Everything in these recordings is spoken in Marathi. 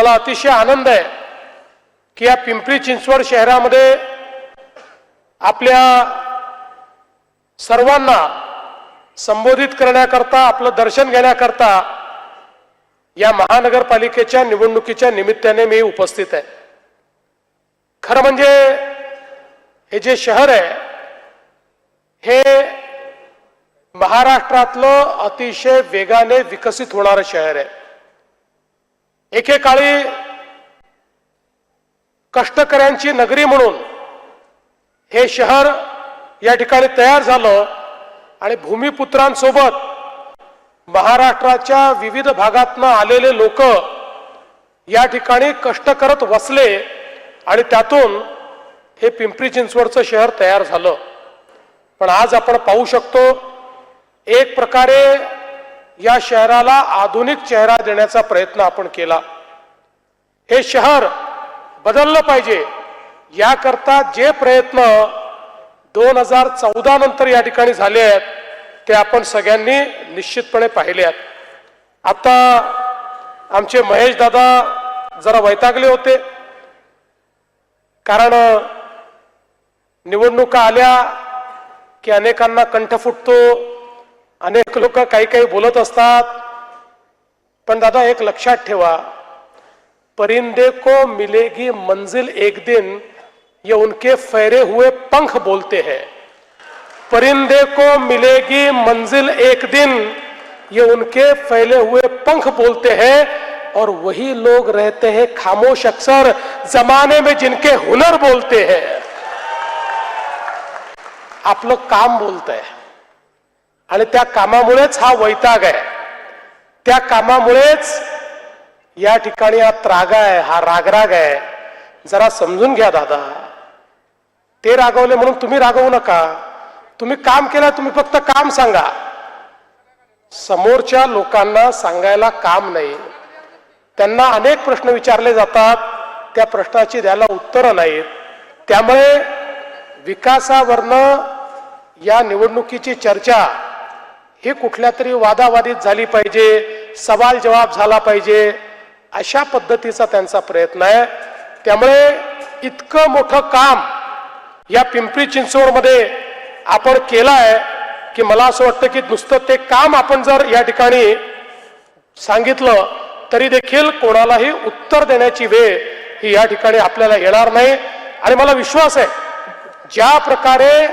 मला अतिशय आनंद आहे की या पिंपरी चिंचवड शहरामध्ये आपल्या सर्वांना संबोधित करण्याकरता, आपलं दर्शन घेण्याकरता या महानगरपालिकेच्या निवडणुकीच्या निमित्ताने मी उपस्थित आहे। खरं म्हणजे हे जे शहर आहे हे महाराष्ट्रातलं अतिशय वेगाने विकसित होणारं शहर आहे। एकेकाळी कष्टकऱ्यांची नगरी म्हणून हे शहर या ठिकाणी तयार झालं आणि भूमिपुत्रांसोबत महाराष्ट्राच्या विविध भागातून आलेले लोक या ठिकाणी कष्ट करत वसले आणि त्यातून हे पिंपरी चिंचवडचं शहर तयार झालं। पण आज आपण पाहू शकतो एक प्रकारे या शहराला आधुनिक चेहरा देण्याचा प्रयत्न आपण केला। हे शहर बदललं पाहिजे याकरता जे प्रयत्न 2014 नंतर या ठिकाणी झाले आहेत ते आपण सगळ्यांनी निश्चितपणे पाहिले आहेत। आता आमचे महेश दादा जरा वैतागले होते, कारण निवडणुका आल्या की अनेकांना कंठ फुटतो, अनेक लोक काही काही बोलत असतात। पण दादा एक लक्षात ठेवा, परिंदे को मिलेगी मंजिल एक दिन, ये उनके फैरे हुए पंख बोलते हैं। परिंदे को मिलेगी मंजिल एक दिन, ये उनके फैले हुए पंख बोलते हैं, और वही लोग रहते हैं खामोश अक्सर जमाने में जिनके हुनर बोलते हैं। आपलं काम बोलतंय आणि त्या कामामुळेच हा वैताग आहे, त्या कामामुळेच या ठिकाणी हा त्राग आहे, हा रागराग आहे। जरा समजून घ्या दादा, ते रागवले म्हणून तुम्ही रागवू नका। तुम्ही काम केलं, तुम्ही फक्त काम सांगा, समोरच्या लोकांना सांगायला काम नाही। त्यांना अनेक प्रश्न विचारले जातात, त्या प्रश्नाची द्यायला उत्तरं नाहीत। त्यामुळे विकासावरनं या निवडणुकीची चर्चा ही कुठल्या तरी वादावादीत झाली पाहिजे, सवाल जवाब झाला पाहिजे, अशा पद्धतीचा त्यांचा प्रयत्न आहे। त्यामुळे इतकं मोठं काम या पिंपरी चिंचवडमध्ये आपण केलं आहे की मला असं वाटतं की नुसतं ते काम आपण जर या ठिकाणी सांगितलं तरी देखील कोणालाही उत्तर देण्याची वेळ ही या ठिकाणी आपल्याला येणार नाही। आणि मला विश्वास आहे ज्या प्रकारे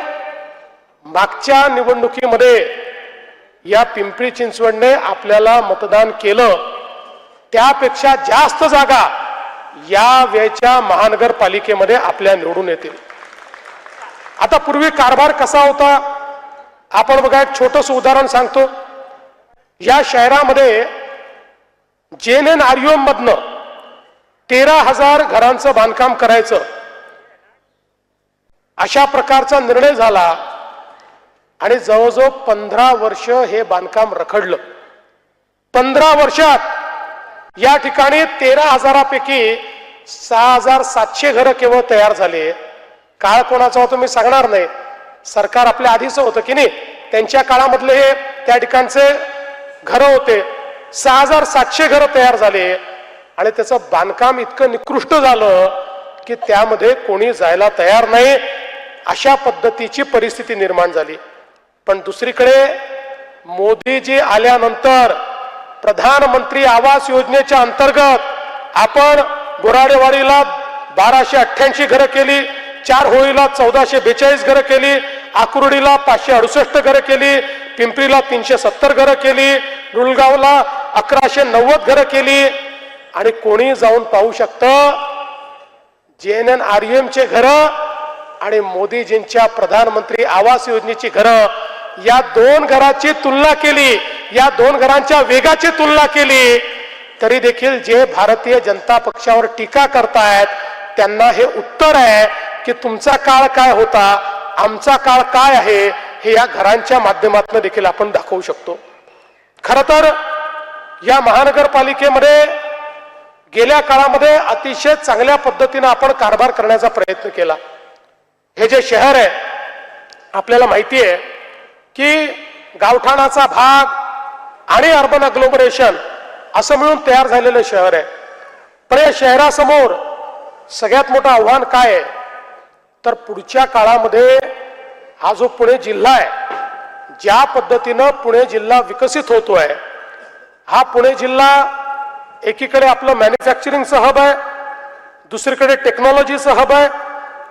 मागच्या निवडणुकीमध्ये या पिंपरी चिंचवडने आपल्याला मतदान केलं त्यापेक्षा जास्त जागा या वेळच्या महानगरपालिकेमध्ये आपल्या निवडून येतील। आता पूर्वी कारभार कसा होता आपण बघा, एक छोटंसं उदाहरण सांगतो। या शहरामध्ये JNNRUM मधनं 13,000 घरांचं बांधकाम करायचं अशा प्रकारचा निर्णय झाला आणि जवळजवळ 15 वर्ष हे बांधकाम रखडलं। 15 वर्षात या ठिकाणी 13,000 पैकी 6,700 घरं केवळ तयार झाले। काळ कोणाचा होता मी सांगणार नाही, सरकार आपल्या आधीच होतं की नाही, त्यांच्या काळामधले हे त्या ठिकाणचे घरं होते। 6,700 घरं तयार झाले आणि त्याचं बांधकाम इतकं निकृष्ट झालं की त्यामध्ये कोणी जायला तयार नाही, अशा पद्धतीची परिस्थिती निर्माण झाली। पण दुसरीकडे मोदीजी आल्यानंतर प्रधानमंत्री आवास योजनेच्या अंतर्गत आपण बोराडेवाडीला 1288 घरं केली, 4 होळीला 1442 घरं केली, आकुर्डीला 568 घरं केली, पिंपरीला 370 घरं केली, रुलगावला 1190 घरं केली। आणि कोणी जाऊन पाहू शकतं JNNRUM चे घरं आणि मोदीजींच्या प्रधानमंत्री आवास योजनेची घरं, या दोन घराची तुलना केली, या दोन घरांच्या वेगाची तुलना केली तरी देखील जे भारतीय जनता पक्षावर टीका करतायत त्यांना हे उत्तर आहे की तुमचा काळ काय होता, आमचा काळ काय आहे, हे या घरांच्या माध्यमातून देखील आपण दाखवू शकतो। खरं तर या महानगरपालिकेमध्ये गेल्या काळामध्ये अतिशय चांगल्या पद्धतीने आपण कारभार करण्याचा प्रयत्न केला। हे जे शहर आहे आपल्याला माहिती आहे की गावठाणाचा भाग आणि अर्बन अग्लोमरेशन असं मिळून तयार झालेलं शहर आहे। पण या शहरासमोर सगळ्यात मोठं आव्हान काय आहे तर पुढच्या काळामध्ये हा जो पुणे जिल्हा आहे, ज्या पद्धतीनं पुणे जिल्हा विकसित होतोय, हा पुणे जिल्हा एकीकडे आपलं मॅन्युफॅक्चरिंगचं हब आहे, दुसरीकडे टेक्नॉलॉजीचं हब आहे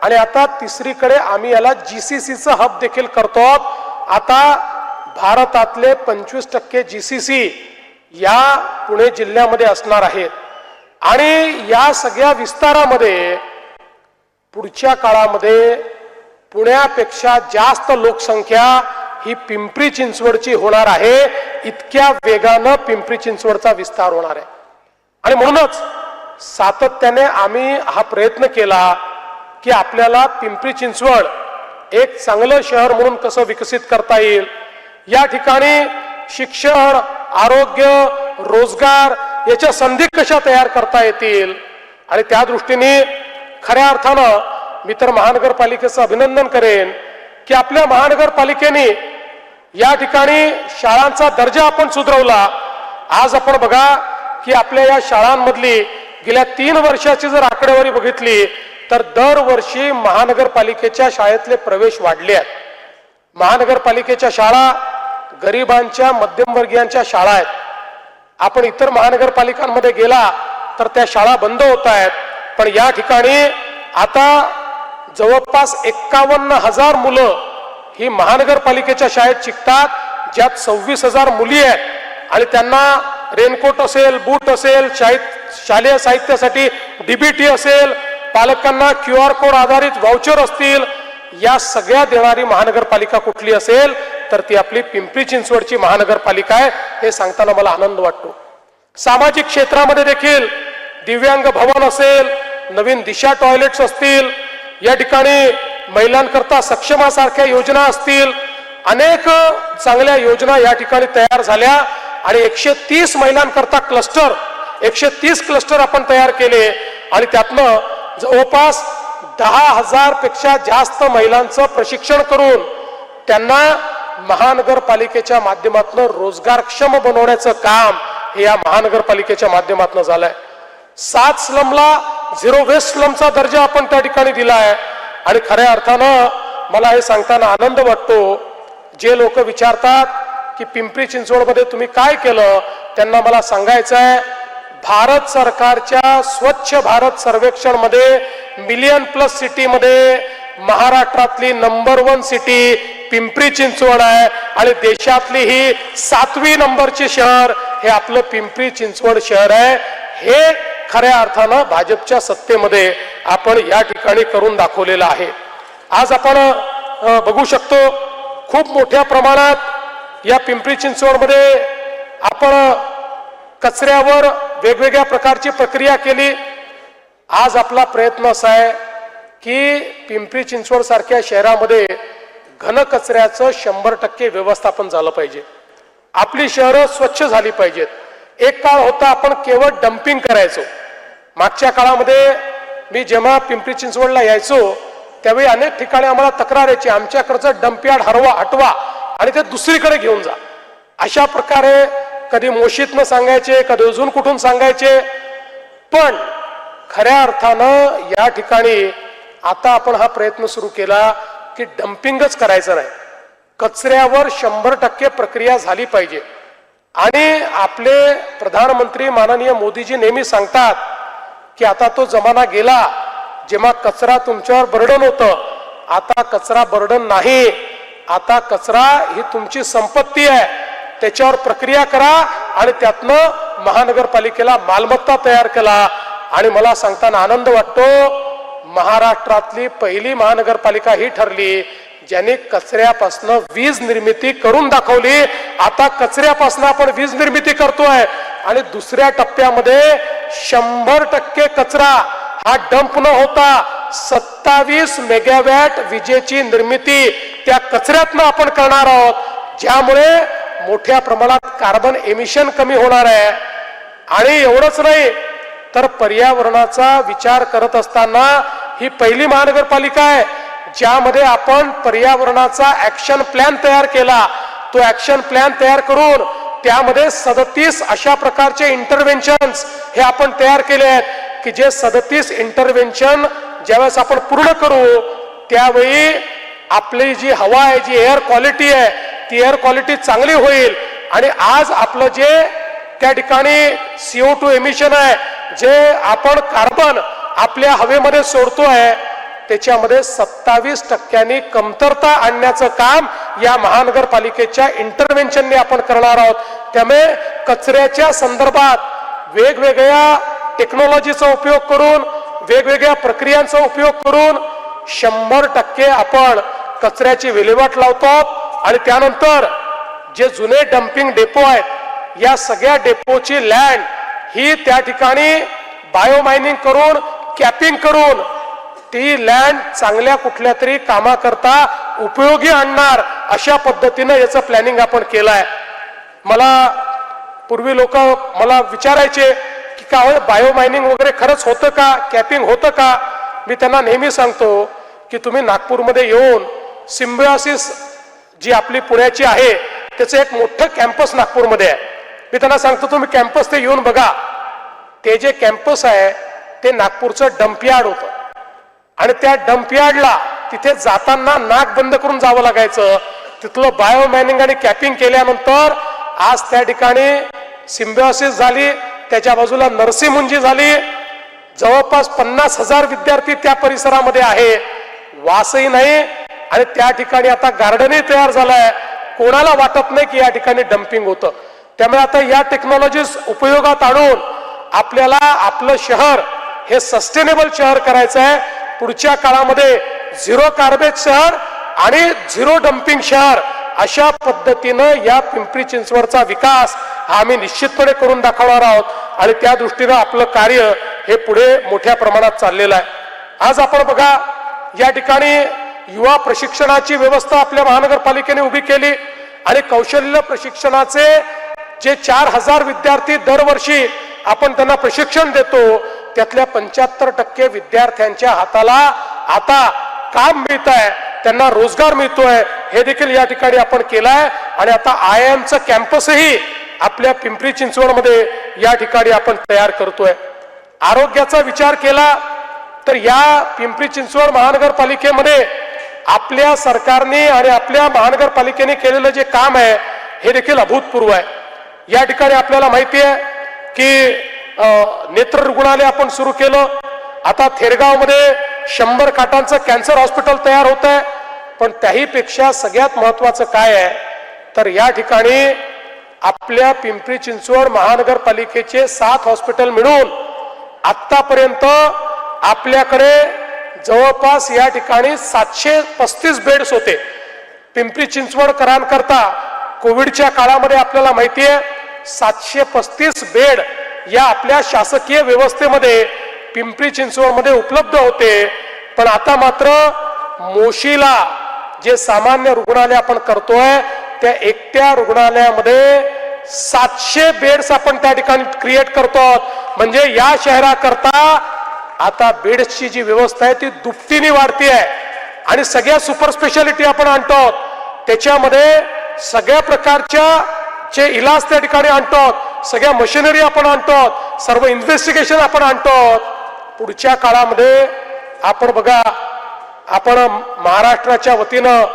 आणि आता तिसरीकडे आम्ही याला जीसीसीचं हब देखील करतो आहोत। आता भारतातले 25% जीसीसी या पुणे जिल्ह्यामध्ये असणार आहेत आणि या सगळ्या विस्तारामध्ये पुढच्या काळामध्ये पुण्यापेक्षा जास्त लोकसंख्या ही पिंपरी चिंचवडची होणार आहे। इतक्या वेगानं पिंपरी चिंचवडचा विस्तार होणार आहे आणि म्हणूनच सातत्याने आम्ही हा प्रयत्न केला की आपल्याला पिंपरी चिंचवड एक चांगलं शहर म्हणून कसं विकसित करता येईल, या ठिकाणी शिक्षण, आरोग्य, रोजगार याच्या संधी कशा तयार करता येतील आणि त्या दृष्टीने खऱ्या अर्थानं मी तर महानगरपालिकेचं अभिनंदन करेन की आपल्या महानगरपालिकेने या ठिकाणी शाळांचा दर्जा आपण सुधारवला। आज आपण बघा की आपल्या या शाळांमधली गेल्या 3 वर्षाची जर आकडेवारी बघितली तर दरवर्षी महानगरपालिकेच्या शाळेतले प्रवेश वाढले आहेत। महानगरपालिकेच्या शाळा गरिबांच्या, मध्यमवर्गीयांच्या शाळा आहेत। आपण इतर महानगरपालिकांमध्ये गेला तर त्या शाळा बंद होत आहेत, पण या ठिकाणी आता जवळपास 51,000 मुलं ही महानगरपालिकेच्या शाळेत शिकतात, ज्यात 26,000 मुली आहेत आणि त्यांना रेनकोट असेल, बूट असेल, शालेय साहित्यासाठी डीबीटी असेल, पालकांना QR कोड आधारित व्हाउचर असतील, या सगळ्या देणारी महानगरपालिका कुठली असेल तर ती आपली पिंपरी चिंचवडची महानगरपालिका आहे, हे सांगताना मला आनंद वाटतो। सामाजिक क्षेत्रामध्ये देखील दिव्यांग भवन असेल, नवीन दिशा टॉयलेट्स असतील, या ठिकाणी महिलांकरता सक्षमासारख्या योजना असतील, अनेक चांगल्या योजना या ठिकाणी तयार झाल्या आणि 130 महिलांकरता क्लस्टर, 130 क्लस्टर आपण तयार केले आणि त्यातनं जवळपास 10,000 पेक्षा जास्त महिलांचं प्रशिक्षण करून त्यांना महानगरपालिकेच्या माध्यमातून रोजगारक्षम बनवण्याचं काम हे या महानगरपालिकेच्या माध्यमातून झालंय। 7 स्लमला 0 वेस्ट स्लमचा दर्जा आपण त्या ठिकाणी दिला आहे आणि खऱ्या अर्थानं मला हे सांगताना आनंद वाटतो। जे लोक विचारतात की पिंपरी चिंचवडमध्ये तुम्ही काय केलं, त्यांना मला सांगायचं आहे, भारत सरकारच्या स्वच्छ भारत सर्वेक्षण मध्ये मिलियन+ सिटीमध्ये महाराष्ट्रातली नंबर 1 सिटी पिंपरी चिंचवड आहे आणि देशातली ही 7वी नंबरची शहर हे आपलं पिंपरी चिंचवड शहर आहे। हे खऱ्या अर्थानं भाजपच्या सत्तेमध्ये आपण या ठिकाणी करून दाखवलेलं आहे। आज आपण बघू शकतो खूप मोठ्या प्रमाणात या पिंपरी चिंचवडमध्ये आपण कचऱ्यावर वेगवेगळ्या प्रकारची प्रक्रिया केली। आज आपला प्रयत्न असा आहे की पिंपरी चिंचवड सारख्या शहरामध्ये घन कचऱ्याचं 100% व्यवस्थापन झालं पाहिजे। आपली शहरं स्वच्छ झाली पाहिजेत। एक काळ होता आपण केवळ डंपिंग करायचो। मागच्या काळामध्ये मी जेव्हा पिंपरी चिंचवडला यायचो त्यावेळी अनेक ठिकाणी आम्हाला तक्रार यायची, आमच्याकडचं डंपयार्ड हटवा आणि ते दुसरीकडे घेऊन जा। अशा प्रकारे कधी मोशीतनं सांगायचे, कधी अजून कुठून सांगायचे, पण खऱ्या अर्थानं या ठिकाणी आता आपण हा प्रयत्न सुरू केला की डंपिंगच करायचं नाही, कचऱ्यावर 100% प्रक्रिया झाली पाहिजे। आणि आपले प्रधानमंत्री माननीय मोदीजी नेहमी सांगतात की आता तो जमाना गेला जेव्हा कचरा तुमच्यावर बर्डन होतं, आता कचरा बर्डन नाही, आता कचरा ही तुमची संपत्ती आहे, त्याच्यावर प्रक्रिया करा आणि त्यातनं महानगरपालिकेला मालमत्ता तयार केला। आणि मला सांगताना आनंद वाटतो, महाराष्ट्रातली पहिली महानगरपालिका ही ठरली ज्यांनी कचऱ्यापासून वीज निर्मिती करून दाखवली। आता कचऱ्यापासून आपण वीज निर्मिती करतोय आणि दुसऱ्या टप्प्यामध्ये 100% कचरा हा डंप न होता 27 मेगावॅट विजेची निर्मिती त्या कचऱ्यातनं आपण करणार आहोत, ज्यामुळे मोठ्या प्रमाणात कार्बन एमिशन कमी होणार आहे। आणि एवढंच नाही तर पर्यावरणाचा विचार करत असताना ही पहिली महानगरपालिका आहे ज्यामध्ये आपण पर्यावरणाचा ऍक्शन प्लॅन तयार केला। तो ऍक्शन प्लॅन तयार करून त्यामध्ये 37 अशा प्रकारचे इंटरव्हेन्शन्स हे आपण तयार केले आहेत। की जे 37 इंटरव्हेन्शन ज्यावेळेस आपण पूर्ण करू त्यावेळी आपली जी हवा आहे, जी एअर क्वालिटी आहे, ती एअर क्वालिटी चांगली होईल. आणि आज आपलं जे त्या ठिकाणी CO2 एमिशन आहे, जे आपण कार्बन आपल्या हवेमध्ये सोडतोय, त्याच्यामध्ये 27% कमतरता आणण्याचं काम या महानगरपालिकेच्या इंटरव्हेन्शनने आपण करणार आहोत. त्यामुळे कचऱ्याच्या संदर्भात वेगवेगळ्या टेक्नॉलॉजीचा उपयोग करून, वेगवेगळ्या प्रक्रियांचा उपयोग करून 100% आपण कचऱ्याची विल्हेवाट लावतो. आणि त्यानंतर जे जुने डम्पिंग डेपो आहेत, या सगळ्या डेपोची लँड ही त्या ठिकाणी बायोमायनिंग करून, कॅपिंग करून ती लँड चांगल्या कुठल्या तरी कामाकरता उपयोगी आणणार, अशा पद्धतीनं याचं प्लॅनिंग आपण केलं आहे. मला पूर्वी लोक मला विचारायचे की का बायोमायनिंग वगैरे खरंच होतं का, कॅपिंग होतं का. मी त्यांना नेहमी सांगतो की तुम्ही नागपूरमध्ये येऊन सिम्बायोसिस जी आपली पुण्याची आहे त्याचं एक मोठं कॅम्पस नागपूरमध्ये आहे. मी त्यांना सांगतो तुम्ही कॅम्पस ते येऊन बघा. ते जे कॅम्पस आहे ते नागपूरचं डम्पयार्ड होतं आणि त्या डम्पयार्डला तिथे जाताना नाक बंद करून जावं लागायचं. तिथलं बायोमायनिंग आणि कॅपिंग केल्यानंतर आज त्या ठिकाणी सिम्बायोसिस झाली, त्याच्या बाजूला नरसिंहमुंजी झाली. जवळपास 50,000 विद्यार्थी त्या परिसरामध्ये आहे. वासही नाही आणि त्या ठिकाणी आता गार्डनही तयार झालंय. कोणाला वाटत नाही की या ठिकाणी डम्पिंग होतं. त्यामुळे आता या टेक्नॉलॉजीज उपयोगात आणून आपल्याला आपलं शहर हे सस्टेनेबल शहर करायचं आहे. पुढच्या काळामध्ये झिरो गार्बेज शहर आणि झिरो डम्पिंग शहर अशा पद्धतीनं या पिंपरी चिंचवडचा विकास हा आम्ही निश्चितपणे करून दाखवणार आहोत. आणि त्या दृष्टीनं आपलं कार्य हे पुढे मोठ्या प्रमाणात चाललेलं आहे. आज आपण बघा या ठिकाणी युवा प्रशिक्षणाची व्यवस्था आपल्या महानगरपालिकेने उभी केली आणि कौशल्य प्रशिक्षणाचे जे 4,000 विद्यार्थी दरवर्षी आपण त्यांना प्रशिक्षण देतो, त्यातल्या 75% विद्यार्थ्यांच्या हाताला आता काम मिळत आहे, त्यांना रोजगार मिळतोय. हे देखील या ठिकाणी आपण केलाय. आणि आता IIMचं कॅम्पसही आपल्या पिंपरी चिंचवडमध्ये या ठिकाणी आपण तयार करतोय. आरोग्याचा विचार केला तर या पिंपरी चिंचवड महानगरपालिकेमध्ये आपल्या सरकारने आणि आपल्या महानगरपालिकेने केलेलं जे काम आहे हे देखील अभूतपूर्व आहे. या ठिकाणी आपल्याला माहिती आहे की नेत्र रुग्णालय आपण सुरू केलं. आता थेरगावमध्ये 100 खाटांचं कॅन्सर हॉस्पिटल तयार होत आहे. पण त्याहीपेक्षा सगळ्यात महत्वाचं काय आहे तर या ठिकाणी आपल्या पिंपरी चिंचवड महानगरपालिकेचे 7 हॉस्पिटल मिळून आतापर्यंत आपल्याकडे जवळपास या ठिकाणी 735 बेड्स होते. पिंपरी चिंचवडकरांकरता कोविडच्या काळामध्ये आपल्याला माहिती आहे 735 बेड या आपल्या शासकीय व्यवस्थेमध्ये पिंपरी चिंचवडमध्ये उपलब्ध होते. पण आता मात्र मोशीला जे सामान्य रुग्णालय आपण करतोय त्या एकट्या रुग्णालयामध्ये 700 बेड्स आपण त्या ठिकाणी क्रिएट करतो. म्हणजे या शहराकरता आता बेड्सची जी व्यवस्था आहे ती दुपटीने वाढती आहे. आणि सगळ्या सुपर स्पेशालिटी आपण आणतो, त्याच्यामध्ये सगळ्या प्रकारच्या जे इलाज त्या ठिकाणी आणतो, सगळ्या मशिनरी आपण आणतो, सर्व इन्व्हेस्टिगेशन आपण आणतो. पुढच्या काळामध्ये आपण बघा, आपण महाराष्ट्राच्या वतीनं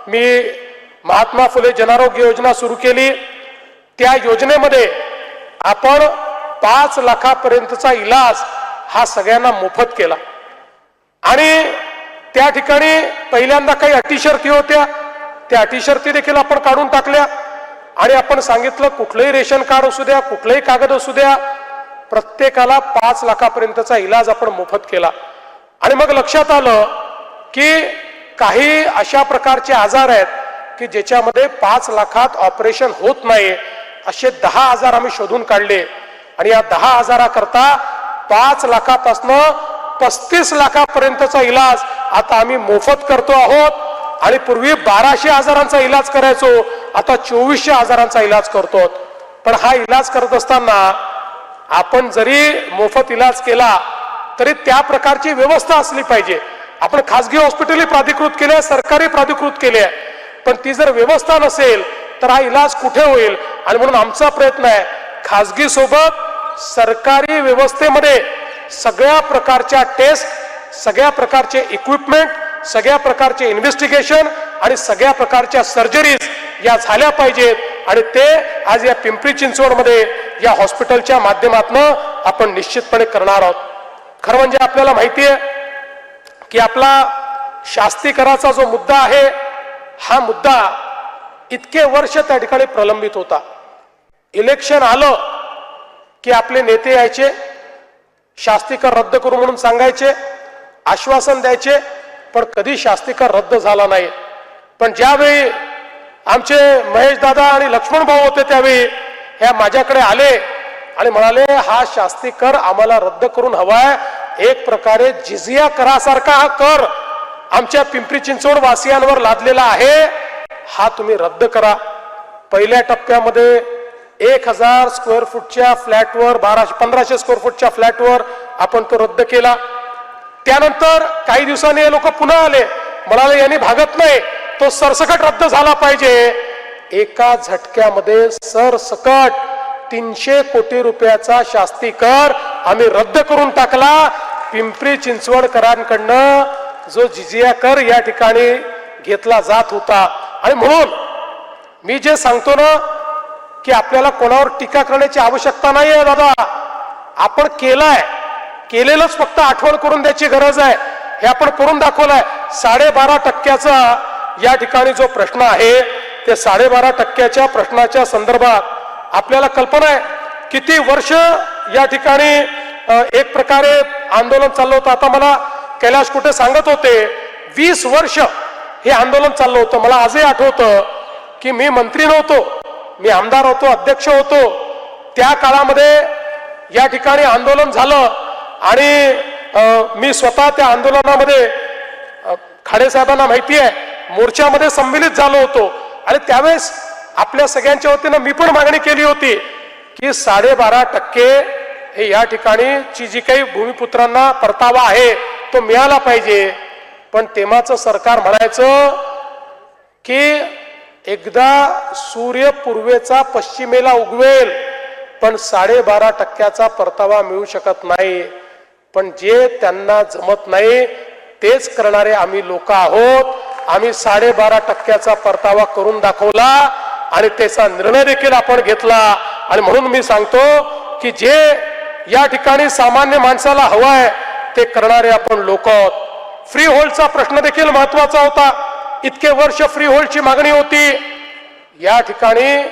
मी महात्मा फुले जनआरोग्य योजना सुरू केली. त्या योजनेमध्ये आपण 5 लाखापर्यंतचा इलाज हा सगळ्यांना मोफत केला. आणि त्या ठिकाणी पहिल्यांदा काही अटी शर्ती होत्या, त्या अटी शर्ती देखील आपण काढून टाकल्या. आणि आपण सांगितलं कुठलंही रेशन कार्ड असू द्या, कुठलंही कागद असू द्या, प्रत्येकाला 5 लाखापर्यंतचा इलाज आपण मोफत केला. आणि मग लक्षात आलं की काही अशा प्रकारचे आजार आहेत की ज्याच्यामध्ये 5 लाखात ऑपरेशन होत नाही, असे 10,000 आम्ही शोधून काढले. आणि या 10,000 करता 5 लाखापासून 35 लाखापर्यंतचा इलाज आता आम्ही मोफत करतो आहोत. आणि पूर्वी 1200 हजारांचा इलाज करायचो, आता 2400 हजारांचा इलाज करतो. पण हा इलाज करत असताना आपण जरी मोफत इलाज केला तरी त्या प्रकारची व्यवस्था असली पाहिजे. आपण खासगी हॉस्पिटल प्राधिकृत केले, सरकारी प्राधिकृत केले, पण ती जर व्यवस्था नसेल तर हा इलाज कुठे होईल. आणि म्हणून आमचा प्रयत्न आहे खासगी सोबत सरकारी व्यवस्थेमध्ये सगळ्या प्रकारच्या टेस्ट, सगळ्या प्रकारचे इक्विपमेंट, सगळ्या प्रकारचे इन्व्हेस्टिगेशन आणि सगळ्या प्रकारच्या सर्जरीज या झाल्या पाहिजेत आणि ते आज या पिंपरी चिंचवडमध्ये या हॉस्पिटलच्या माध्यमातून आपण निश्चितपणे करणार आहोत. खरं म्हणजे आपल्याला माहिती आहे की आपला शास्तीकराचा जो मुद्दा आहे हा मुद्दा इतके वर्ष त्या ठिकाणी प्रलंबित होता. इलेक्शन आलं की आपले नेते यायचे, शास्तीकर रद्द करू म्हणून सांगायचे, आश्वासन द्यायचे, पण कधी शास्तीकर रद्द झाला नाही. पण ज्यावेळी आमचे महेश दादा आणि लक्ष्मण भाऊ होते त्यावेळी ह्या माझ्याकडे आले आणि म्हणाले हा शास्तीकर आम्हाला रद्द करून हवाय, एक प्रकारे जिझिया करासारखा हा कर आमच्या पिंपरी चिंचवड वासियांवर लादलेला आहे, हा तुम्ही रद्द करा. पहिल्या टप्प्यामध्ये 1000 स्क्वेअर फूटच्या फ्लॅटवर 1500 स्क्वेअर फूटच्या फ्लॅटवर आपण तो रद्द केला. त्यानंतर काही दिवसांनी हे लोक पुन्हा आले, म्हणाले यांनी भागत नाही, तो सरसकट रद्द झाला पाहिजे. एका झटक्यामध्ये सरसकट 300 कोटी रुपयाचा शास्ती कर आम्ही रद्द करून टाकला. पिंपरी चिंचवडकरांकडनं जो जिजिया कर या ठिकाणी घेतला जात होता. आणि म्हणून मी जे सांगतो ना की आपल्याला कोणावर टीका करण्याची आवश्यकता नाही आहे दादा, आपण केलंय, केलेलंच फक्त आठवण करून द्यायची गरज आहे. हे आपण करून दाखवलंय. 12.5% या ठिकाणी जो प्रश्न आहे ते 12.5% प्रश्नाच्या संदर्भात आपल्याला कल्पना आहे किती वर्ष या ठिकाणी एक प्रकारे आंदोलन चाललं होतं. आता मला कैलाश कुठे सांगत होते 20 वर्ष हे आंदोलन चाललं होतं. मला आजही आठवतं की मी मंत्री नव्हतो, मी आमदार होतो, अध्यक्ष होतो. त्या काळामध्ये या ठिकाणी आंदोलन झालं आणि मी स्वतः त्या आंदोलनामध्ये खाडे साहेबांना माहिती आहे मोर्चामध्ये सम्मिलित झालो होतो. आणि त्यावेळेस आपल्या सगळ्यांच्या वतीनं मी पण मागणी केली होती की 12.5% हे या ठिकाणी जी काही भूमिपुत्रांना परतावा आहे तो मिळाला पाहिजे. पण तेव्हाचं सरकार म्हणायचं की एकदा सूर्य पूर्वेचा पश्चिमेला उगवेल पण 12.5%चा परतावा मिळू शकत नाही. पण जे त्यांना जमत नाही तेच करणारे आम्ही लोक आहोत. आम्ही 12.5%चा परतावा करून दाखवला आणि त्याचा निर्णय देखील आपण घेतला. आणि म्हणून मी सांगतो की जे या ठिकाणी सामान्य माणसाला हवाय ते करणारे आपण लोक आहोत. फ्री होल्डचा प्रश्न देखील महत्वाचा होता. इतके वर्ष फ्री होल्डची मागणी होती. या ठिकाणी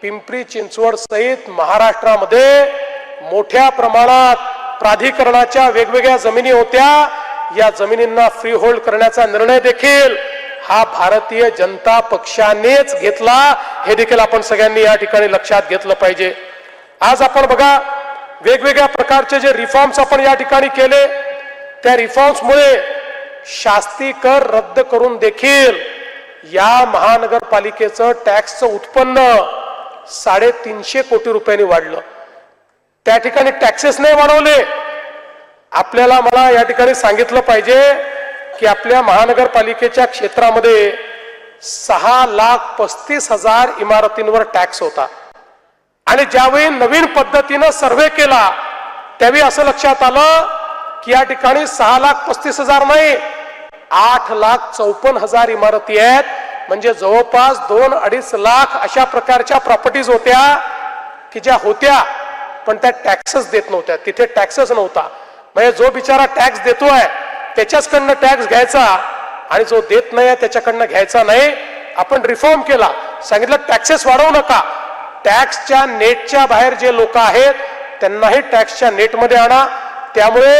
पिंपरी चिंचवड सहित महाराष्ट्रामध्ये मोठ्या प्रमाणात प्राधिकरणाच्या वेगवेगळ्या जमिनी होत्या. या जमिनींना फ्री होल्ड करण्याचा निर्णय देखील हा भारतीय जनता पक्षानेच घेतला. हे देखील आपण सगळ्यांनी या ठिकाणी लक्षात घेतलं पाहिजे. आज आपण बघा वेगवेगळ्या प्रकारचे जे रिफॉर्म्स आपण या ठिकाणी केले त्या रिफॉर्म्समुळे शास्ती कर रद्द करून देखील या महानगरपालिकेचं टॅक्सचं उत्पन्न 350 कोटी रुपयांनी वाढलं. त्या ठिकाणी टॅक्सेस नाही वाढवले. आपल्याला मला या ठिकाणी सांगितलं पाहिजे की आपल्या महानगरपालिकेच्या क्षेत्रामध्ये 6,35,000 इमारतींवर टॅक्स होता. आणि ज्यावेळी नवीन पद्धतीनं सर्वे केला त्यावेळी असं लक्षात आलं की या ठिकाणी 6,35,000 नाही 8,54,000 इमारती आहेत. म्हणजे जवळपास 2-2.5 लाख अशा प्रकारच्या प्रॉपर्टीज होत्या की ज्या होत्या पण त्या टॅक्सेस देत नव्हत्या. तिथे टॅक्सेस नव्हता. म्हणजे जो बिचारा टॅक्स देतोय त्याच्याचकडनं टॅक्स घ्यायचा आणि जो देत नाही त्याच्याकडनं घ्यायचा नाही. आपण रिफॉर्म केला, सांगितलं टॅक्सेस वाढवू नका. टॅक्सच्या नेटच्या बाहेर जे लोक आहेत त्यांनाही टॅक्सच्या नेटमध्ये आणा. त्यामुळे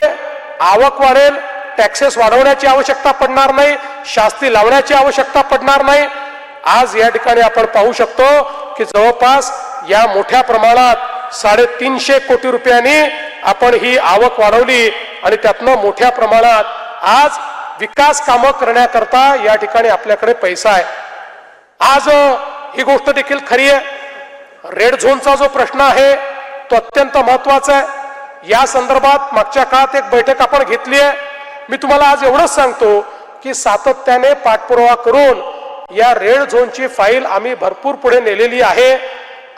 आवक वाढेल, टॅक्सेस वाढवण्याची आवश्यकता पडणार नाही, शास्ती लावण्याची आवश्यकता पडणार नाही. आज या ठिकाणी आपण पाहू शकतो की जवळपास या मोठ्या प्रमाणात 350 कोटी रुपयांनी आपण ही आवक वाढवली आणि त्यातनं मोठ्या प्रमाणात आज विकास कामं करण्याकरता या ठिकाणी आपल्याकडे पैसा आहे. आज ही गोष्ट देखील खरी आहे. रेड झोनचा जो प्रश्न आहे तो अत्यंत महत्वाचा आहे. या संदर्भात मागच्या काळात एक बैठक आपण घेतली आहे. मी तुम्हाला आज एवढंच सांगतो की सातत्याने पाठपुरावा करून या रेड झोनची फाईल आम्ही भरपूर पुढे नेलेली आहे.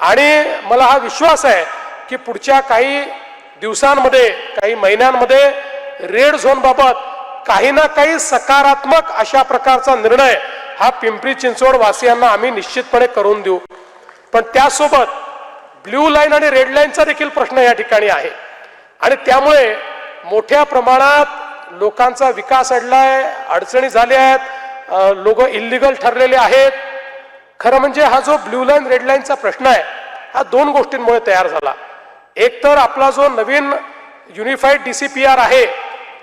आणि मला हा विश्वास आहे की पुढच्या काही दिवसांमध्ये काही महिन्यांमध्ये रेड झोन बाबत काही ना काही सकारात्मक अशा प्रकारचा निर्णय हा पिंपरी चिंचवड वासियांना आम्ही निश्चितपणे करून देऊ। पण त्यासोबत ब्ल्यू लाईन आणि रेड लाईनचा देखील प्रश्न या ठिकाणी आहे आणि त्यामुळे मोठ्या प्रमाणात लोकांचा विकास अडलाय, अडचणी झाल्या आहेत, लोक इल्लीगल ठरलेले आहेत। खरं म्हणजे हा जो ब्ल्यू लाईन रेड लाईनचा प्रश्न आहे हा दोन गोष्टींमुळे तयार झाला। एक तर आपला जो नवीन युनिफाईड DCPR आहे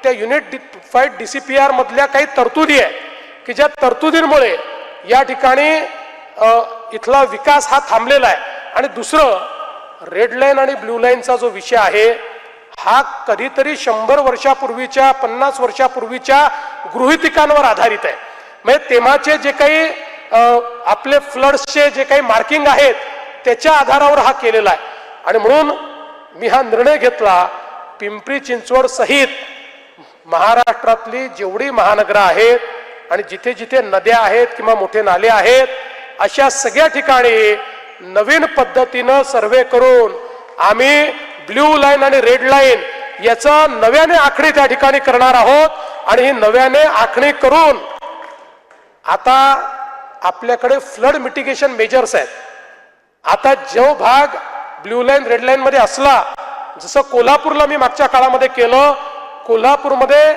त्या युनिफाईड DCPR मधल्या काही तरतुदी आहे की ज्या तरतुदींमुळे या ठिकाणी इथला विकास हा थांबलेला आहे आणि दुसरं रेड लाईन आणि ब्ल्यू लाईनचा जो विषय आहे हा कधीतरी 100 वर्षापूर्वीच्या 50 वर्षापूर्वीच्या गृहितकांवर आधारित आहे। म्हणजे तेव्हाचे जे काही आपले फ्लड्सचे जे काही मार्किंग आहेत त्याच्या आधारावर हा केलेला आहे आणि म्हणून मी हा निर्णय घेतला पिंपरी चिंचवड सहित महाराष्ट्रातली जेवढी महानगरं आहेत आणि जिथे जिथे नद्या आहेत किंवा मोठे नाले आहेत अशा सगळ्या ठिकाणी नवीन पद्धतीनं सर्वे करून आम्ही ब्ल्यू लाईन आणि रेड लाईन याचा नव्याने आखणी त्या ठिकाणी करणार आहोत आणि ही नव्याने आखणी करून आता आपल्याकडे फ्लड मिटिगेशन मेजर्स आहेत। आता जो भाग ब्ल्यू लाईन रेड लाईन मध्ये असला, जसं कोल्हापूरला मी मागच्या काळामध्ये केलं, कोल्हापूरमध्ये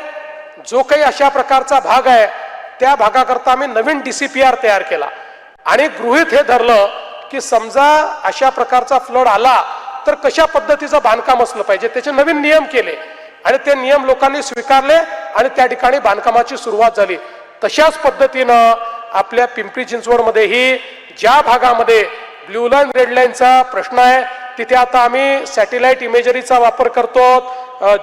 जो काही अशा प्रकारचा भाग आहे त्या भागाकरता आम्ही नवीन DCPR तयार केला आणि गृहीत हे धरलं की समजा अशा प्रकारचा फ्लड आला तर कशा पद्धतीचं बांधकाम असलं पाहिजे, त्याचे नवीन नियम केले आणि ते नियम लोकांनी स्वीकारले आणि त्या ठिकाणी बांधकामाची सुरुवात झाली। तशाच पद्धतीनं आपल्या पिंपरी चिंचवडमध्येही ज्या भागामध्ये ब्ल्यू लाईन रेड लाईनचा प्रश्न आहे तिथे आता आम्ही सॅटेलाइट इमेजरीचा वापर करतो,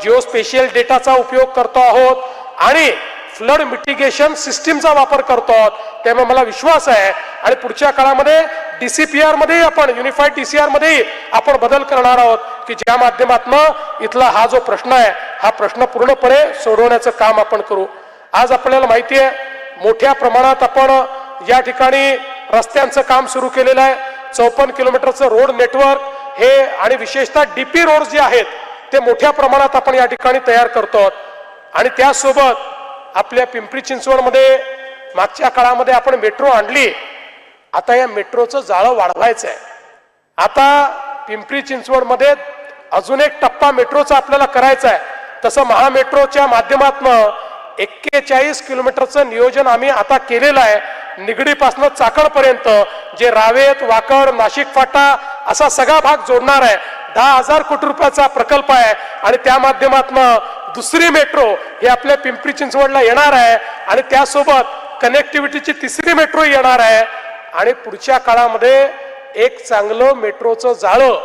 जिओ स्पेशियल डेटाचा उपयोग करतो आहोत आणि फ्लड मिटिगेशन सिस्टीमचा वापर करतो आहोत। त्यामुळे मला विश्वास आहे आणि पुढच्या काळामध्ये DCPR मध्ये आपण युनिफाईड DCR मध्ये आपण बदल करणार आहोत की ज्या माध्यमातून इथला हा जो प्रश्न आहे हा प्रश्न पूर्णपणे सोडवण्याचं काम आपण करू। आज आपल्याला माहिती आहे मोठ्या प्रमाणात आपण या ठिकाणी रस्त्यांचं काम सुरू केलेलं आहे। 54 किलोमीटरचं रोड नेटवर्क हे आणि विशेषतः DP रोड जे आहेत ते मोठ्या प्रमाणात आपण या ठिकाणी तयार करतो आणि त्यासोबत आपल्या पिंपरी चिंचवडमध्ये मागच्या काळामध्ये आपण मेट्रो आणली, आता या मेट्रोचं जाळं वाढवायचं आहे। आता पिंपरी चिंचवडमध्ये अजून एक टप्पा मेट्रोचा आपल्याला करायचा आहे। तसं महामेट्रोच्या माध्यमातून 41 किलोमीटरचं नियोजन आम्ही आता केलेलं आहे। निगडीपासून चाकणपर्यंत जे रावेत, वाकड, नाशिक फाटा असा सगळा भाग जोडणार आहे। 10,000 कोटी रुपयाचा प्रकल्प आहे आणि त्या माध्यमातून दुसरी मेट्रो हे आपल्या पिंपरी चिंचवडला येणार आहे आणि त्यासोबत कनेक्टिव्हिटीची तिसरी मेट्रो येणार आहे आणि पुढच्या काळामध्ये एक चांगलं मेट्रोचं जाळं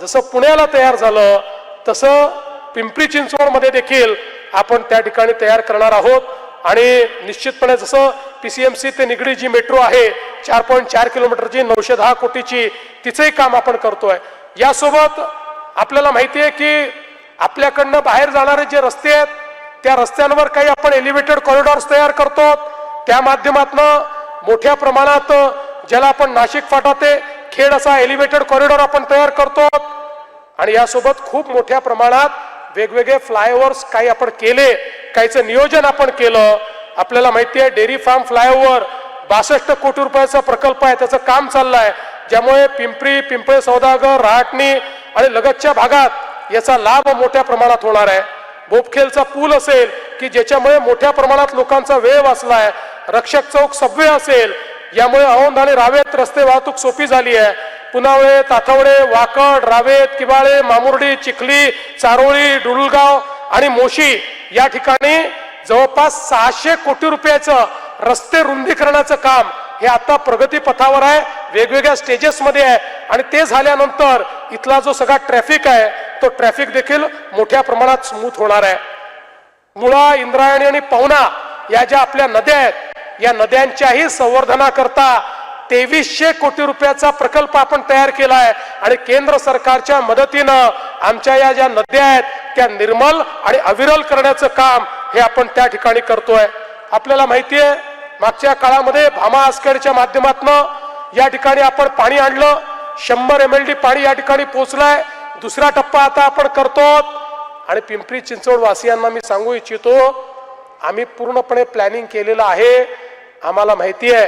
जसं पुण्याला तयार झालं तसं पिंपरी चिंचवडमध्ये देखील आपण त्या ठिकाणी तयार करणार आहोत आणि निश्चितपणे जसं PCMC ते निगडी जी मेट्रो आहे 4.4 किलोमीटरची 910 कोटीची तिचंही काम आपण करतोय। यासोबत आपल्याला माहिती आहे की आपल्याकडनं बाहेर जाणारे जे रस्ते आहेत त्या रस्त्यांवर काही आपण एलिव्हेटेड कॉरिडॉर्स तयार करतो, त्या माध्यमातून मोठ्या प्रमाणात ज्याला आपण नाशिक फाटा ते खेड असा एलिव्हेटेड कॉरिडॉर आपण तयार करतो आणि यासोबत खूप मोठ्या प्रमाणात वेगवेगळे फ्लायओव्हर्स काही आपण केले, काहीचं नियोजन आपण केलं। आपल्याला माहिती आहे डेअरी फार्म फ्लायओव्हर 62 कोटी रुपयाचा प्रकल्प आहे, त्याचं काम चाललंय, ज्यामुळे पिंपरी, पिंपळे सौदागर, रहाटणी आणि लगतच्या भागात याचा लाभ मोठ्या प्रमाणात होणार आहे। बोपखेलचा पूल असेल की ज्याच्यामुळे मोठ्या प्रमाणात लोकांचा वेळ वाचलाय, रक्षक चौक सबवे असेल यामुळे औंध आणि रावेत रस्ते वाहतूक सोपी झाली आहे। पुनावळे, ताथवडे, वाकड, रावेत, किबाळे, मामुर्डी, चिखली, चारोळी, डुलगाव आणि मोशी या ठिकाणी जवळपास 600 कोटी रुपयाचं रस्ते रुंदीकरणाचं काम हे आता प्रगती पथावर आहे, वेगवेगळ्या स्टेजेस मध्ये आहे आणि ते झाल्यानंतर इथला जो सगळा ट्रॅफिक आहे तो ट्रॅफिक देखील मोठ्या प्रमाणात स्मूथ होणार आहे। मुळा, इंद्रायणी आणि पवना या ज्या आपल्या नद्या आहेत या नद्यांच्याही संवर्धनाकरता 2300 कोटी रुपयाचा प्रकल्प आपण तयार केला आहे आणि केंद्र सरकारच्या मदतीनं आमच्या या ज्या नद्या आहेत त्या निर्मल आणि अविरल करण्याचं काम हे आपण त्या ठिकाणी करतोय। आपल्याला माहिती आहे मागच्या काळामध्ये भामा आसखेडच्या माध्यमातून या ठिकाणी आपण पाणी आणलं, 100 MLD पाणी या ठिकाणी पोहोचलाय। दुसरा टप्पा आता आपण करतो आणि पिंपरी चिंचवड वासियांना मी सांगू इच्छितो, आम्ही पूर्णपणे प्लॅनिंग केलेलं आहे. आम्हाला माहिती आहे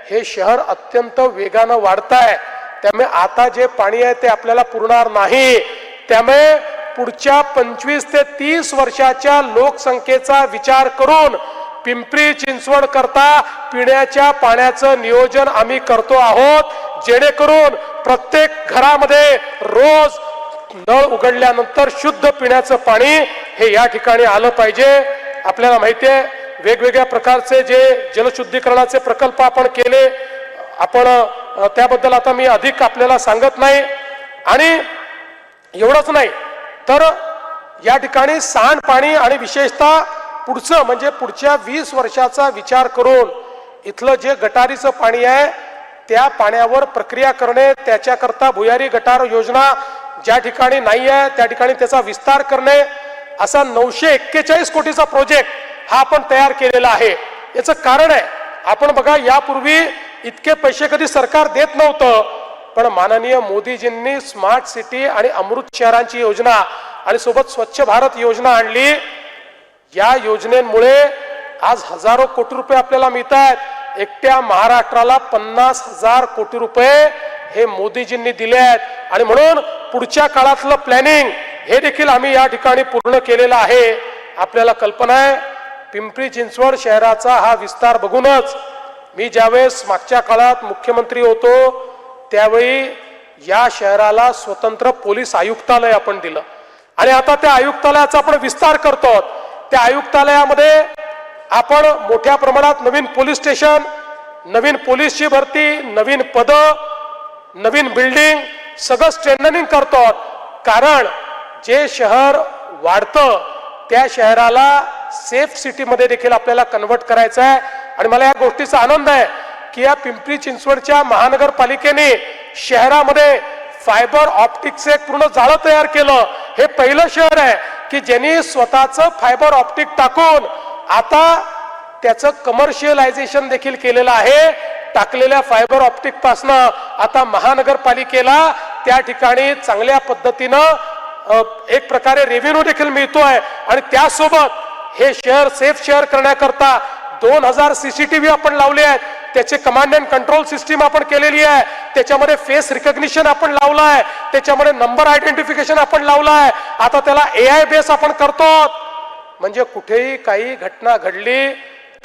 हे शहर अत्यंत वेगानं वाढत आहे, त्यामुळे आता जे पाणी आहे ते आपल्याला पुरणार नाही. त्यामुळे पुढच्या 25 ते 30 वर्षाच्या लोकसंख्येचा विचार करून पिंपरी चिंचवड करता पिण्याच्या पाण्याचं नियोजन आम्ही करतो आहोत, जेणेकरून प्रत्येक घरामध्ये रोज नळ उघडल्यानंतर शुद्ध पिण्याचं पाणी हे या ठिकाणी आलं पाहिजे. आपल्याला माहिती आहे वेगवेगळ्या प्रकारचे जे जलशुद्धीकरणाचे प्रकल्प आपण केले, आपण त्याबद्दल आता मी अधिक आपल्याला सांगत नाही. आणि एवढंच नाही तर या ठिकाणी सांडपाणी आणि विशेषतः पुढचं म्हणजे पुढच्या 20 वर्षाचा विचार करून इथलं जे गटारीचं पाणी आहे त्या पाण्यावर प्रक्रिया करणे, त्याच्याकरता भुयारी गटार योजना ज्या ठिकाणी नाही आहे त्या ठिकाणी त्याचा विस्तार करणे, असा 941 कोटीचा प्रोजेक्ट हा आपण तयार केलेला आहे. याचं कारण आहे, आपण बघा यापूर्वी इतके पैसे कधी सरकार देत नव्हतं, पण माननीय मोदीजींनी स्मार्ट सिटी आणि अमृत शहरांची योजना आणि सोबत स्वच्छ भारत योजना आणली. या योजनेमुळे आज हजारो कोटी रुपये आपल्याला मिळत आहेत. एकट्या महाराष्ट्राला 50,000 कोटी रुपये हे मोदीजींनी दिले आहेत. आणि म्हणून पुढच्या काळातलं प्लॅनिंग हे देखील आम्ही या ठिकाणी पूर्ण केलेलं आहे. आपल्याला कल्पना आहे पिंपरी चिंचवड शहराचा हा विस्तार बघूनच मी ज्यावेळेस मागच्या काळात मुख्यमंत्री होतो त्यावेळी या शहराला स्वतंत्र पोलीस आयुक्तालय आपण दिलं आणि आता त्या आयुक्तालयाचा आपण विस्तार करतो. त्या आयुक्तालयामध्ये आपण मोठ्या प्रमाणात नवीन पोलीस स्टेशन, नवीन पोलीसची भरती, नवीन पद, नवीन बिल्डिंग सगळं स्ट्रेंथनिंग करतो. कारण जे शहर वाढतं त्या शहराला सेफ सिटी मध्ये देखील आपल्याला कन्वर्ट करायचं आहे. आणि मला या गोष्टीचा आनंद आहे की या पिंपरी चिंचवडच्या महानगरपालिकेने शहरामध्ये फायबर ऑप्टिक्स एक पूर्ण जाळं तयार केलं. हे पहिलं शहर आहे की ज्यांनी स्वतःचं फायबर ऑप्टिक टाकून आता त्याचं कमर्शियलायझेशन देखील केलेलं आहे. टाकलेल्या फायबर ऑप्टिक पासनं आता महानगरपालिकेला त्या ठिकाणी चांगल्या पद्धतीनं एक प्रकारे रेव्हेन्यू देखील मिळतोय. आणि त्यासोबत हे शहर सेफ शहर करण्याकरता 2000 CCTV आपण लावले आहेत. त्याचे कमांड अँड कंट्रोल सिस्टीम आपण केलेली आहे. त्याच्यामध्ये फेस रिकग्निशन आपण लावलं आहे, त्याच्यामध्ये नंबर आयडेंटिफिकेशन आपण लावलं आहे. आता त्याला AI बेस आपण करतो. म्हणजे कुठेही काही घटना घडली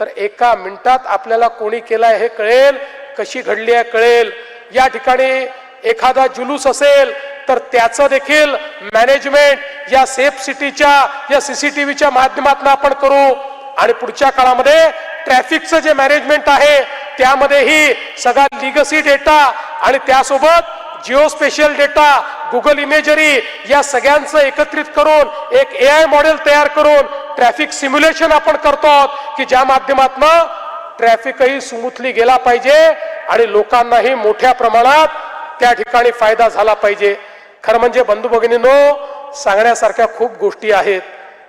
तर एका मिनिटात आपल्याला कोणी केलाय हे कळेल, कशी घडली आहे कळेल. या ठिकाणी एखादा जुलूस असेल तर त्याचं देखील मॅनेजमेंट या सेफ सिटीच्या या CCTVच्या माध्यमातून आपण करू. आणि पुढच्या काळामध्ये ट्रॅफिकचं जे मॅनेजमेंट आहे त्यामध्येही सगळा लिगसी डेटा आणि त्यासोबत जिओस्पेशियल डेटा, गुगल इमेजरी या सगळ्यांचं एकत्रित करून एक AI मॉडेल तयार करून ट्रॅफिक सिम्युलेशन आपण करतो की ज्या माध्यमातून ट्रॅफिकही स्मूथली गेला पाहिजे आणि लोकांनाही मोठ्या प्रमाणात त्या ठिकाणी फायदा झाला पाहिजे. खरं म्हणजे बंधू भगिनींनो, सांगण्यासारख्या खूप गोष्टी आहेत.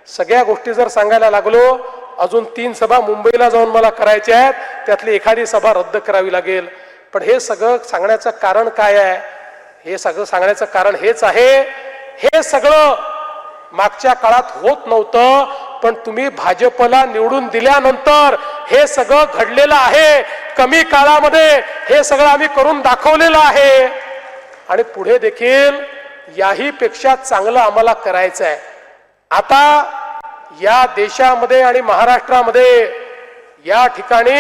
सगळ्या गोष्टी जर सांगायला लागलो अजून 3 सभा मुंबईला जाऊन मला करायच्या आहेत, त्यातली एखादी सभा रद्द करावी लागेल. पण हे सगळं सांगण्याचं कारण काय आहे? हे सगळं सांगण्याचं कारण हेच आहे, हे सगळं मागच्या काळात होत नव्हतं, पण तुम्ही भाजपला निवडून दिल्यानंतर हे सगळं घडलेलं आहे. कमी काळामध्ये हे सगळं आम्ही करून दाखवलेलं आहे आणि पुढे देखील याही पेक्षा चांगलं आम्हाला करायचं आहे. आता या देशामध्ये आणि महाराष्ट्रामध्ये या ठिकाणी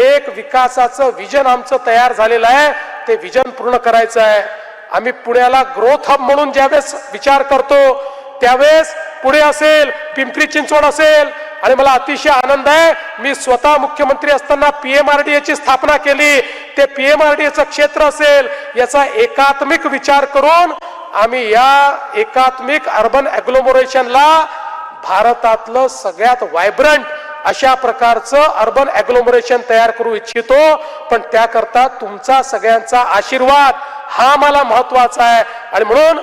एक विकासाचं विजन आमचं तयार झालेलं आहे. ते विजन पूर्ण करायचं आहे. आम्ही पुण्याला ग्रोथ हब म्हणून ज्यावेळेस विचार करतो त्यावेळेस पुणे असेल, पिंपरी चिंचवड असेल. आणि मला अतिशय आनंद आहे, मी स्वतः मुख्यमंत्री असताना PMRDA ची स्थापना केली. ते PMRDAचं क्षेत्र असेल याचा एकात्मिक विचार करून आम्ही या एकात्मिक अर्बन ॲग्लोमरेशनला भारतातलं सगळ्यात व्हायब्रंट अशा प्रकारचं अर्बन ॲग्लोमरेशन तयार करू इच्छितो. पण त्याकरता तुमचा सगळ्यांचा आशीर्वाद हा मला महत्वाचा आहे. आणि म्हणून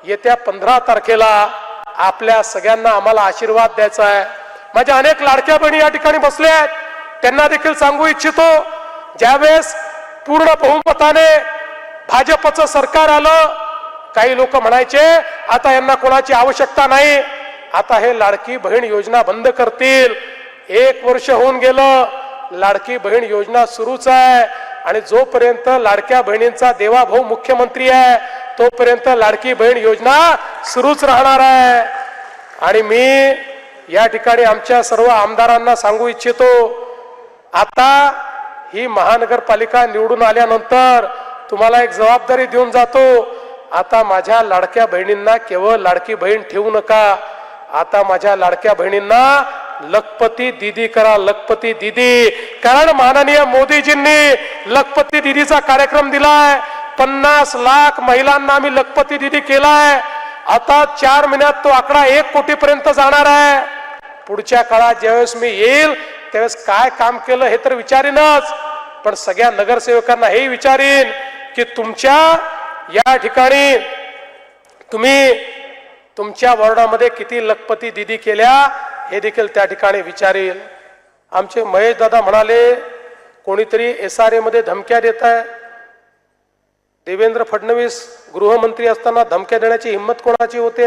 येत्या 15 तारखेला आपल्या सगळ्यांना आम्हाला आशीर्वाद द्यायचा आहे. माझ्या अनेक लाडक्या बहिणी या ठिकाणी बसल्या आहेत, त्यांना देखील सांगू इच्छितो, ज्यावेळेस पूर्ण बहुमताने भाजपचं सरकार आलं काही लोक म्हणायचे आता यांना कोणाची आवश्यकता नाही, आता हे लाडकी बहीण योजना बंद करतील. 1 वर्ष होऊन गेलं, लाडकी बहीण योजना सुरूच आहे. आणि जोपर्यंत लाडक्या बहिणींचा देवाभाऊ मुख्यमंत्री आहे तोपर्यंत लाडकी बहीण योजना सुरूच राहणार आहे. आणि मी या ठिकाणी आमच्या सर्व आमदारांना सांगू इच्छितो, आता ही महानगरपालिका निवडून आल्यानंतर तुम्हाला एक जबाबदारी देऊन जातो. आता माझ्या लाडक्या बहिणींना केवळ लाडकी बहीण ठेवू नका, आता माझ्या लाडक्या बहिणींना लखपती दीदी करा, लखपती दीदी. कारण माननीय मोदीजींनी लखपती दीदीचा कार्यक्रम दिलाय. 50 लाख महिलांना आम्ही लखपती दीदी केलाय. आता 4 महिन्यात तो आकडा 1 कोटी पर्यंत जाणार आहे. पुढच्या काळात ज्यावेळेस मी येईल त्यावेळेस काय काम केलं हे तर विचारीनच, पण सगळ्या नगरसेवकांना हे विचारीन की तुमच्या या ठिकाणी तुम्ही तुमच्या वॉर्डामध्ये किती लखपती दीदी केल्या हे देखील त्या ठिकाणी विचारेल. आमचे महेश दादा म्हणाले कोणीतरी SRA मध्ये धमक्या देत आहे. देवेंद्र फडणवीस गृहमंत्री असताना धमक्या देण्याची हिंमत कोणाची होते?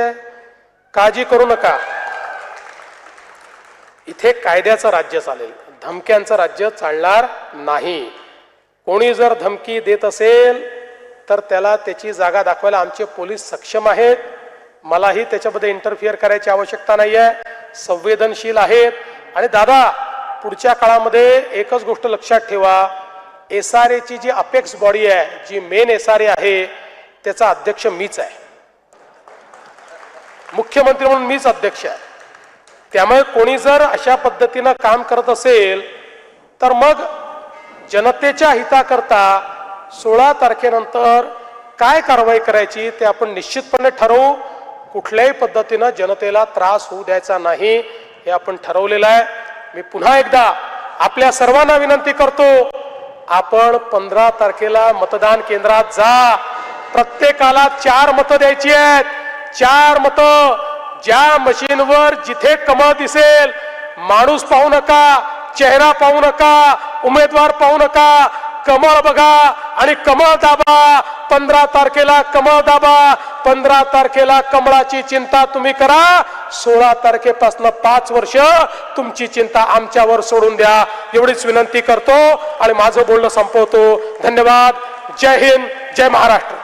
काळजी करू नका, इथे कायद्याचं राज्य चालेल, धमक्यांचं राज्य चालणार नाही. कोणी जर धमकी देत असेल तर त्याला त्याची जागा दाखवायला आमचे पोलीस सक्षम आहेत. मलाही त्याच्यामध्ये इंटरफिअर करायची आवश्यकता नाहीये, संवेदनशील आहेत. आणि दादा पुढच्या काळामध्ये एकच गोष्ट लक्षात ठेवा, SRA ची जी अपेक्स बॉडी आहे, जी मेन SRA आहे, त्याचा अध्यक्ष मीच आहे, मुख्यमंत्री म्हणून मीच अध्यक्ष आहे. त्यामुळे कोणी जर अशा पद्धतीनं काम करत असेल तर मग जनतेच्या हिताकरता 16 तारखेनंतर काय कारवाई करायची ते आपण निश्चितपणे ठरवू. कुठल्याही पद्धतीनं जनतेला त्रास होऊ द्यायचा नाही हे आपण ठरवलेलं आहे. मी पुन्हा एकदा आपल्या सर्वांना विनंती करतो, आपण 15 तारखेला मतदान केंद्रात जा. प्रत्येकाला 4 मतं द्यायची आहेत. 4 मतं. ज्या मशीनवर जिथे कमळ दिसेल, माणूस पाहू नका, चेहरा पाहू नका, उमेदवार पाहू नका, कमळ बघा आणि कमळ दाबा. 15 तारखेला कमळ दाबा. 15 तारखेला कमळाची चिंता तुम्ही करा. 16 तारखेपासून 5 वर्ष तुमची चिंता आमच्यावर सोडून द्या, एवढीच विनंती करतो आणि माझं बोलणं संपवतो. धन्यवाद. जय हिंद, जय महाराष्ट्र.